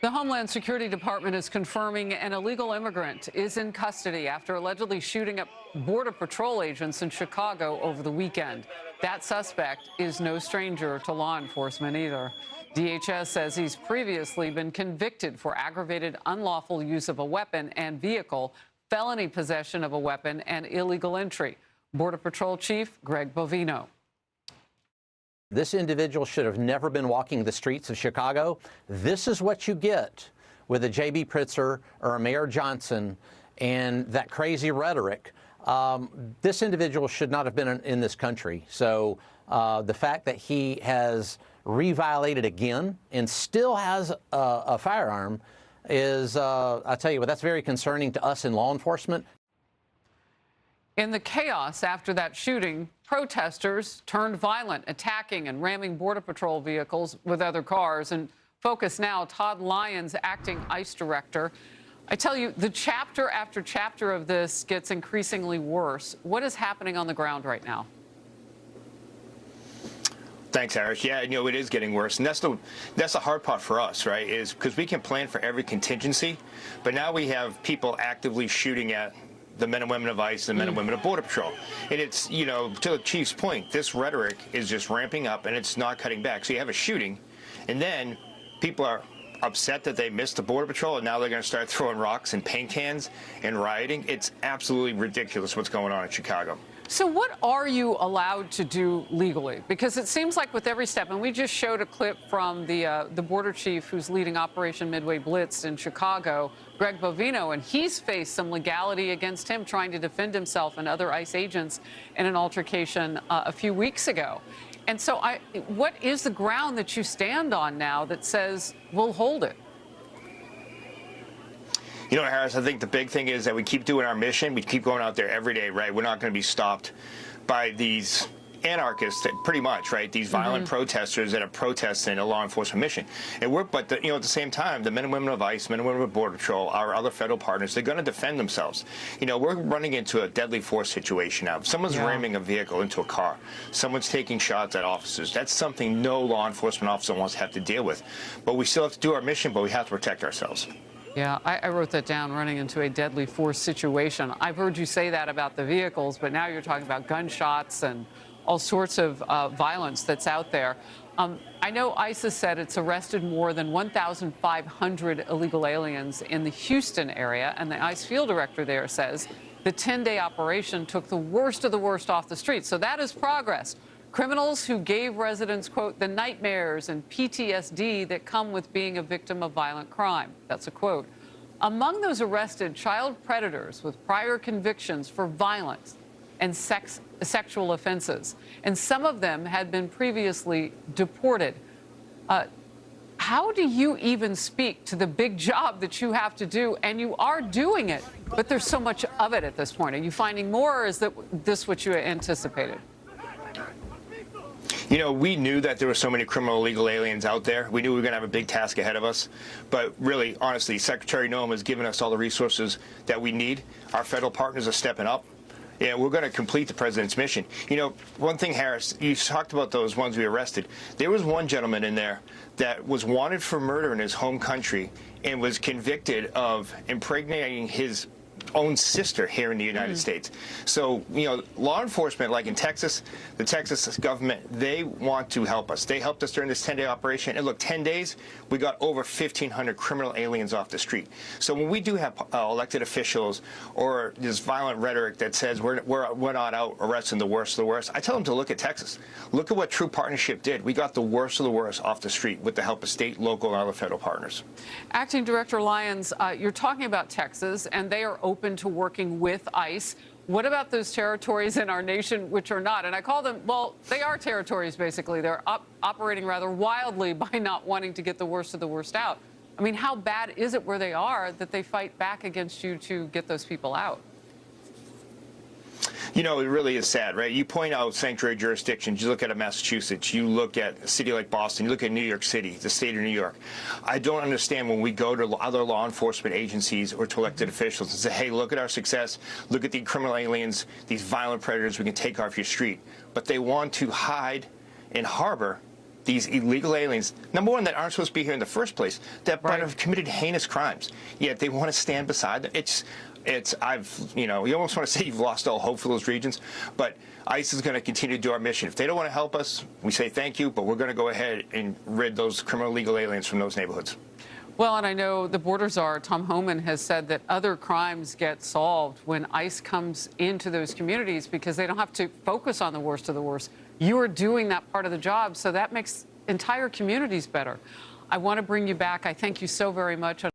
The Homeland Security Department is confirming an illegal immigrant is in custody after allegedly shooting up Border Patrol agents in Chicago over the weekend. That suspect is no stranger to law enforcement either. DHS says he's previously been convicted for aggravated unlawful use of a weapon and vehicle, felony possession of a weapon, and illegal entry. Border Patrol Chief Greg Bovino. This individual should have never been walking the streets of Chicago. This is what you get with a J.B. Pritzker or a Mayor Johnson and that crazy rhetoric. This individual should not have been in this country. So the fact that he has reviolated again and still has a firearm is, I tell you what, that's very concerning to us in law enforcement. In the chaos after that shooting, protesters turned violent, attacking and ramming Border Patrol vehicles with other cars. And Focus Now, Todd Lyons, acting ICE director. I tell you, the chapter after chapter of this gets increasingly worse. What is happening on the ground right now? Thanks, Harris. Yeah, it is getting worse, and that's the hard part for us, right? Is because we can plan for every contingency, but now we have people actively shooting at the men and women of ICE, the men and women of Border Patrol. And it's, to the chief's point, this rhetoric is just ramping up and it's not cutting back. So you have a shooting, and then people are upset that they missed the Border Patrol, and now they're going to start throwing rocks and paint cans and rioting. It's absolutely ridiculous what's going on in Chicago. So what are you allowed to do legally? Because it seems like with every step, and we just showed a clip from the border chief who's leading Operation Midway Blitz in Chicago, Greg Bovino, and he's faced some legality against him trying to defend himself and other ICE agents in an altercation a few weeks ago. And so what is the ground that you stand on now that says we'll hold it? Harris, I think the big thing is that we keep doing our mission. We keep going out there every day, right? We're not going to be stopped by these anarchists, pretty much, right? These violent protesters that are protesting a law enforcement mission. And at the same time, the men and women of ICE, men and women of Border Patrol, our other federal partners, they're going to defend themselves. We're running into a deadly force situation now. Someone's ramming a vehicle into a car. Someone's taking shots at officers. That's something no law enforcement officer wants to have to deal with. But we still have to do our mission, but we have to protect ourselves. Yeah, I wrote that down, running into a deadly force situation. I've heard you say that about the vehicles, but now you're talking about gunshots and all sorts of violence that's out there. I know ICE has said it's arrested more than 1,500 illegal aliens in the Houston area, and the ICE field director there says the 10-day operation took the worst of the worst off the streets. So that is progress. Criminals who gave residents, quote, the nightmares and PTSD that come with being a victim of violent crime. That's a quote. Among those arrested, child predators with prior convictions for violence and sexual offenses. And some of them had been previously deported. How do you even speak to the big job that you have to do? And you are doing it, but there's so much of it at this point. Are you finding more, or is this what you anticipated? We knew that there were so many criminal illegal aliens out there. We knew we were going to have a big task ahead of us. But really, honestly, Secretary Noem has given us all the resources that we need. Our federal partners are stepping up. Yeah, we're going to complete the president's mission. One thing, Harris, you talked about those ones we arrested. There was one gentleman in there that was wanted for murder in his home country and was convicted of impregnating his own sister here in the United States. So, law enforcement, like in Texas, the Texas government, they want to help us. They helped us during this 10-day operation. And look, 10 days, we got over 1,500 criminal aliens off the street. So when we do have elected officials or this violent rhetoric that says we're not out arresting the worst of the worst, I tell them to look at Texas. Look at what True Partnership did. We got the worst of the worst off the street with the help of state, local, and other federal partners. Acting Director Lyons, you're talking about Texas, and they are open to working with ICE. What about those territories in our nation which are not? And I call them, well, they are territories, basically. They're operating rather wildly by not wanting to get the worst of the worst out. I mean, how bad is it where they are that they fight back against you to get those people out? It really is sad, right? You point out sanctuary jurisdictions. You look at Massachusetts. You look at a city like Boston. You look at New York City, the state of New York. I don't understand when we go to other law enforcement agencies or to elected officials and say, hey, look at our success. Look at the criminal aliens, these violent predators we can take off your street. But they want to hide and harbor these illegal aliens, number one, that aren't supposed to be here in the first place, that Right. have committed heinous crimes, yet they want to stand beside them. You almost want to say you've lost all hope for those regions, but ICE is going to continue to do our mission. If they don't want to help us, we say thank you, but we're going to go ahead and rid those criminal illegal aliens from those neighborhoods. Well, and I know the border czar, Tom Homan, has said that other crimes get solved when ICE comes into those communities because they don't have to focus on the worst of the worst. You are doing that part of the job, so that makes entire communities better. I want to bring you back. I thank you so very much.